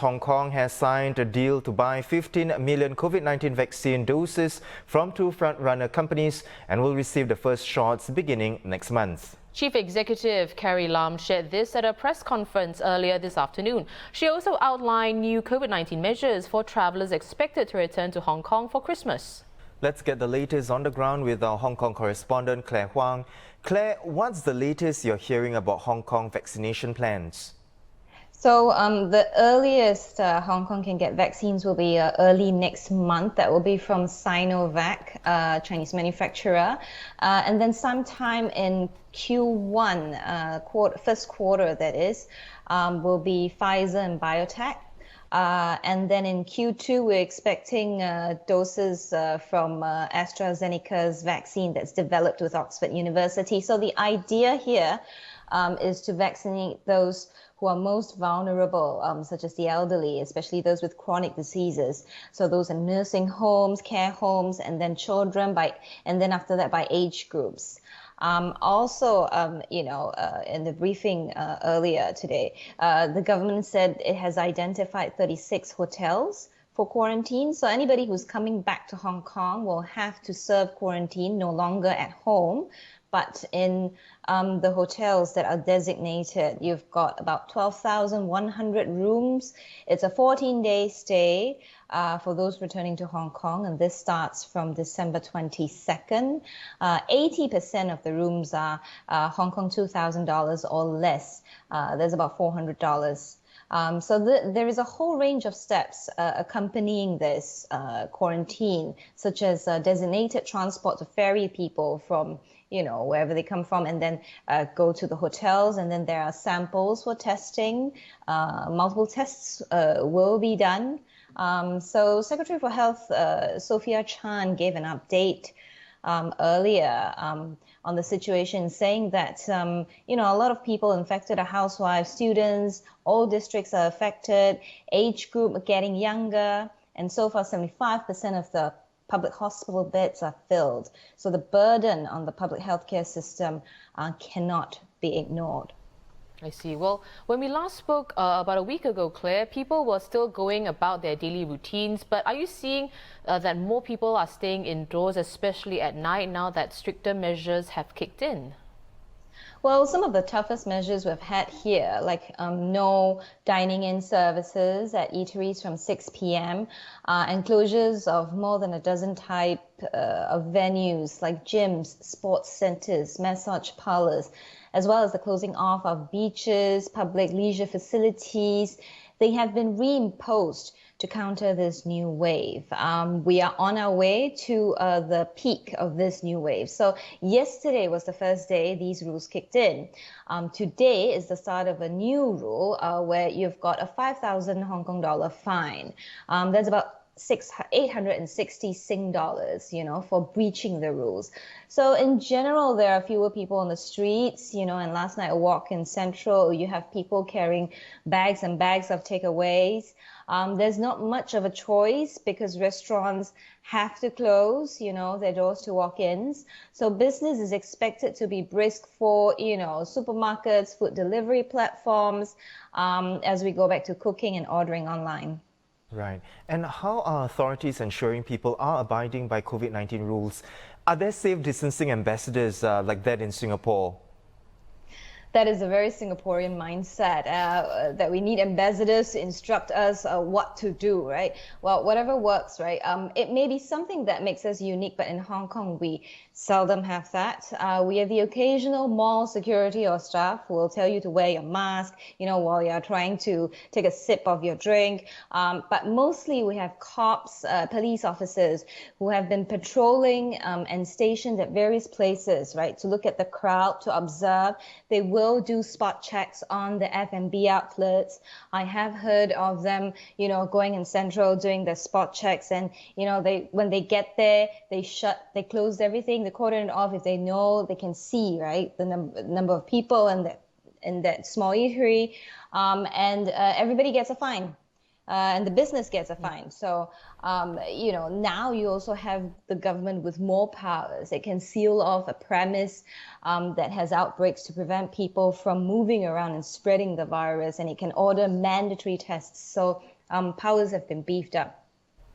Hong Kong has signed a deal to buy 15 million COVID-19 vaccine doses from two front-runner companies and will receive the first shots beginning next month. Chief Executive Carrie Lam shared this at a press conference earlier this afternoon. She also outlined new COVID-19 measures for travellers expected to return to Hong Kong for Christmas. Let's get the latest on the ground with our Hong Kong correspondent Claire Huang. Claire, what's the latest you're hearing about Hong Kong vaccination plans? So the earliest Hong Kong can get vaccines will be early next month. That will be from Sinovac, Chinese manufacturer. And then sometime in Q1, first quarter that is, will be Pfizer and Biotech. And then in Q2, we're expecting doses from AstraZeneca's vaccine that's developed with Oxford University. So the idea here is to vaccinate those who are most vulnerable, such as the elderly, especially those with chronic diseases. So those in nursing homes, care homes, and then children and then after that by age groups. Also, in the briefing earlier today, the government said it has identified 36 hotels for quarantine. So anybody who's coming back to Hong Kong will have to serve quarantine no longer at home, but in the hotels that are designated. You've got about 12,100 rooms. It's a 14-day stay for those returning to Hong Kong, and this starts from December 22nd. 80% of the rooms are Hong Kong $2,000 or less. There's about $400. So there is a whole range of steps accompanying this quarantine, such as designated transport to ferry people from wherever they come from, and then go to the hotels. And then there are samples for testing. Multiple tests will be done. So Secretary for Health Sophia Chan gave an update earlier on the situation, saying that a lot of people infected are housewives, students, all districts are affected, age group getting younger, and so far 75% of the public hospital beds are filled. So the burden on the public healthcare system cannot be ignored. I see. Well, when we last spoke about a week ago, Claire, people were still going about their daily routines. But are you seeing that more people are staying indoors, especially at night, now that stricter measures have kicked in? Well, some of the toughest measures we've had here, like no dining in services at eateries from 6 p.m., and closures of more than a dozen type of venues like gyms, sports centers, massage parlors, as well as the closing off of beaches, public leisure facilities. They have been reimposed to counter this new wave. We are on our way to the peak of this new wave. So yesterday was the first day these rules kicked in. Today is the start of a new rule where you've got a 5,000 Hong Kong dollar fine. That's about 860 Sing dollars, for breaching the rules. So in general, there are fewer people on the streets, and last night a walk in Central, you have people carrying bags and bags of takeaways. There's not much of a choice because restaurants have to close, their doors to walk-ins. So business is expected to be brisk for, supermarkets, food delivery platforms, as we go back to cooking and ordering online. Right. And how are authorities ensuring people are abiding by COVID-19 rules? Are there safe distancing ambassadors like that in Singapore? That is a very Singaporean mindset, that we need ambassadors to instruct us what to do, right? Well, whatever works, right? It may be something that makes us unique, but in Hong Kong, we seldom have that. We have the occasional mall security or staff who will tell you to wear your mask, while you're trying to take a sip of your drink. But mostly we have cops, police officers who have been patrolling and stationed at various places, right, to look at the crowd, to observe. They will do spot checks on the F&B outlets. I have heard of them, going in Central doing their spot checks, and when they get there, they close everything, they cordon it off if they know they can see, right, the number of people in that small eatery, and everybody gets a fine. and the business gets a fine. So, now you also have the government with more powers. It can seal off a premise that has outbreaks to prevent people from moving around and spreading the virus, and it can order mandatory tests. So powers have been beefed up.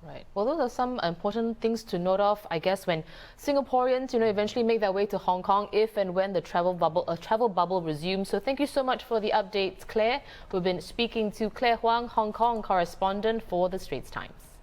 Right. Well, those are some important things to note of, I guess, when Singaporeans, eventually make their way to Hong Kong, if and when the travel bubble resumes. So thank you so much for the updates, Claire. We've been speaking to Claire Huang, Hong Kong correspondent for the Straits Times.